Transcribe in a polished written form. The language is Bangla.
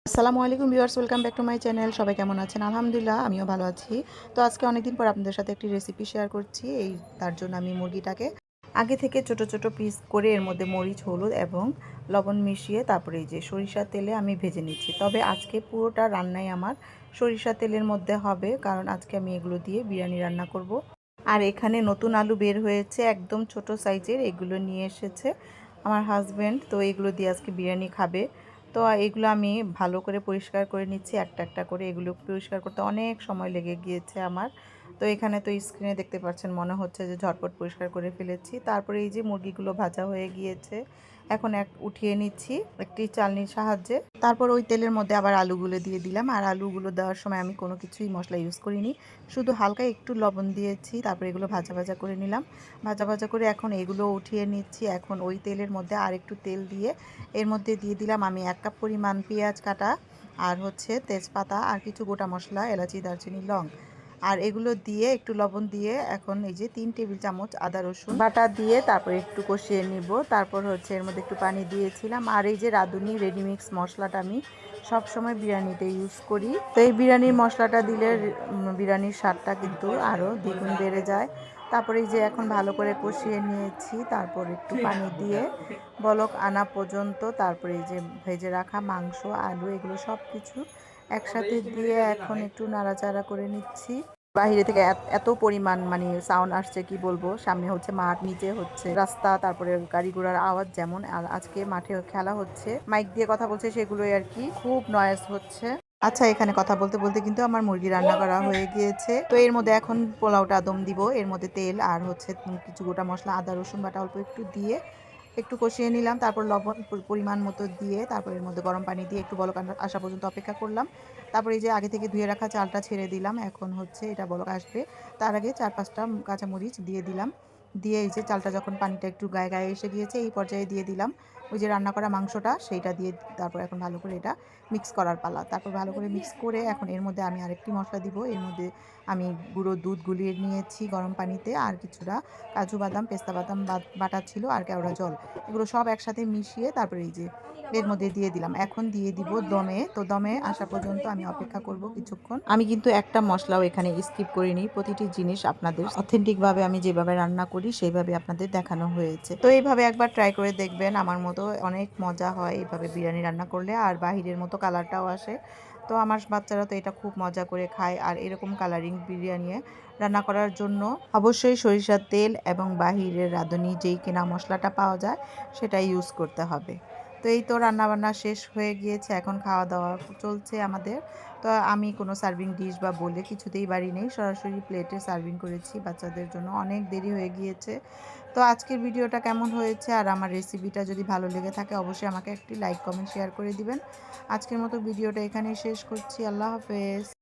আসসালামু আলাইকুম viewers, welcome back to my channel. সবাই কেমন আছেন? আলহামদুলিল্লাহ, আমিও ভালো আছি। তো আজকে অনেকদিন পর আপনাদের সাথে একটি রেসিপি শেয়ার করছি। তার জন্য আমি মুরগিটাকে আগে থেকে ছোট ছোট পিস করে এর মধ্যে মরিচ, হলুদ এবং লবণ মিশিয়ে তারপরে এই যে সরিষার তেলে আমি ভেজে নিচ্ছি। তবে আজকে পুরোটা রান্নাই আমার সরিষার তেলের মধ্যে হবে, কারণ আজকে আমি এগুলো দিয়ে বিরিয়ানি রান্না করব। আর এখানে নতুন আলু বের হয়েছে, একদম ছোট সাইজের, এগুলো নিয়ে এসেছে আমার হাজব্যান্ড। তো এগুলো দিয়ে আজকে বিরিয়ানি খাবে। তো এগুলো আমি ভালো করে পরিষ্কার করে নিচ্ছি একটা একটা করে। এগুলো পরিষ্কার করতে অনেক সময় লেগে গিয়েছে আমার। তো এখানে তো স্ক্রিনে দেখতে পাচ্ছেন, মনে হচ্ছে যে ঝটপট পরিষ্কার করে ফেলেছি। তারপরে এই যে মুরগিগুলো ভাজা হয়ে গিয়েছে, এখন উঠিয়ে নিচ্ছি একটি চালনির সাহায্যে। তারপর ওই তেলের মধ্যে আবার আলুগুলো দিয়ে দিলাম। আর আলুগুলো দেওয়ার সময় আমি কোনো কিছুই মশলা ইউজ করিনি, শুধু হালকা একটু লবণ দিয়েছি। তারপর এগুলো ভাজা ভাজা করে নিলাম। ভাজা ভাজা করে এখন এগুলো উঠিয়ে নিচ্ছি। এখন ওই তেলের মধ্যে আর একটু তেল দিয়ে এর মধ্যে দিয়ে দিলাম আমি 1 কাপ পরিমাণ পেঁয়াজ কাটা, আর হচ্ছে তেজপাতা, আর কিছু গোটা মশলা, এলাচি, দারচিনি, লং। আর এগুলো দিয়ে একটু লবণ দিয়ে এখন এই যে 3 টেবিল চামচ আদা রসুন বাটা দিয়ে তারপরে একটু কষিয়ে নিব। তারপর হচ্ছে এর মধ্যে একটু পানি দিয়েছিলাম। আর এই যে রাঁধুনি রেডিমিক্স মশলাটা আমি সব সময় বিরিয়ানিতে ইউজ করি। তো এই বিরিয়ানির মশলাটা দিলে বিরিয়ানির স্বাদটা কিন্তু আরও দ্বিগুণ বেড়ে যায়। তারপরে এই যে এখন ভালো করে কষিয়ে নিয়েছি। তারপর একটু পানি দিয়ে বলক আনা পর্যন্ত তারপরে এই যে ভেজে রাখা মাংস, আলু, এগুলো সব কিছু একসাথে দিয়ে এখন একটু নাড়াচাড়া করে নিচ্ছি। বাইরে থেকে এত পরিমাণ মানে সাউন্ড আসছে, কি বলবো। সামনে হচ্ছে মাঠ, নিচে হচ্ছে রাস্তা, তারপরে গাড়ি ঘোড়ার আওয়াজ যেমন। আর আজকে মাঠে খেলা হচ্ছে, মাইক দিয়ে কথা বলছে, সেগুলোই আর কি, খুব নয়েজ হচ্ছে। আচ্ছা, এখানে কথা বলতে বলতে কিন্তু আমার মুরগি রান্না করা হয়ে গিয়েছে। তো এর মধ্যে এখন পোলাওটা দম দিব। এর মধ্যে তেল আর হচ্ছে কিছু গোটা মশলা, আদা রসুন বাটা অল্প একটু দিয়ে একটু কষিয়ে নিলাম। তারপর লবণ পরিমাণ মতো দিয়ে তারপর এর মধ্যে গরম পানি দিয়ে একটু বলক আসা পর্যন্ত অপেক্ষা করলাম। তারপর এই যে আগে থেকে ধুয়ে রাখা চালটা ছেড়ে দিলাম। এখন হচ্ছে এটা বলক আসবে, তার আগে 4-5টা কাঁচামরিচ দিয়ে দিলাম। দিয়ে এই যে চালটা যখন পানিটা একটু গায়ে গায়ে এসে গিয়েছে, এই পর্যায়ে দিয়ে দিলাম ওই যে রান্না করা মাংসটা, সেইটা দিয়ে তারপর এখন ভালো করে এটা মিক্স করার পালা। তারপর ভালো করে মিক্স করে এখন এর মধ্যে আমি আরেকটি মশলা দিব। এর মধ্যে আমি গুঁড়ো দুধ গুলিয়ে নিয়েছি গরম পানিতে, আর কিছুটা কাজু বাদাম, পেস্তা বাদাম বাটা ছিল, আর কেওড়া জল, এগুলো সব একসাথে মিশিয়ে তারপরে এই যে এর মধ্যে দিয়ে দিলাম। এখন দিয়ে দিব দমে। তো দমে আসা পর্যন্ত আমি অপেক্ষা করব কিছুক্ষণ। আমি কিন্তু একটা মশলাও এখানে স্কিপ করিনি, প্রতিটি জিনিস আপনাদের অথেন্টিকভাবে আমি যেভাবে রান্না করি সেইভাবে আপনাদের দেখানো হয়েছে। তো এইভাবে একবার ট্রাই করে দেখবেন, আমার মতো অনেক মজা হয় এইভাবে বিরিয়ানি রান্না করলে, আর বাহিরের মতো কালারটাও আসে। তো আমার বাচ্চারা তো এটা খুব মজা করে খায়। আর এরকম কালারিং বিরিয়ানি রান্না করার জন্য অবশ্যই সরিষার তেল এবং বাহিরের রাঁধুনি যেই কেনা মশলাটা পাওয়া যায় সেটা ইউজ করতে হবে। তো এই তো রান্নাবান্না শেষ হয়ে গিয়েছে, এখন খাওয়া দাওয়া চলছে আমাদের। তো আমি কোনো সার্ভিং ডিশ বা বলে কিছুতেই বাড়ি নেই, সরাসরি প্লেটে সার্ভিং করেছি বাচ্চাদের জন্য। অনেক দেরি হয়ে গিয়েছে। তো আজকের ভিডিওটা কেমন হয়েছে আর আমার রেসিপিটা যদি ভালো লেগে থাকে অবশ্যই আমাকে একটি লাইক, কমেন্ট, শেয়ার করে দিবেন। আজকের মতো ভিডিওটা এখানেই শেষ করছি। আল্লাহ হাফেজ।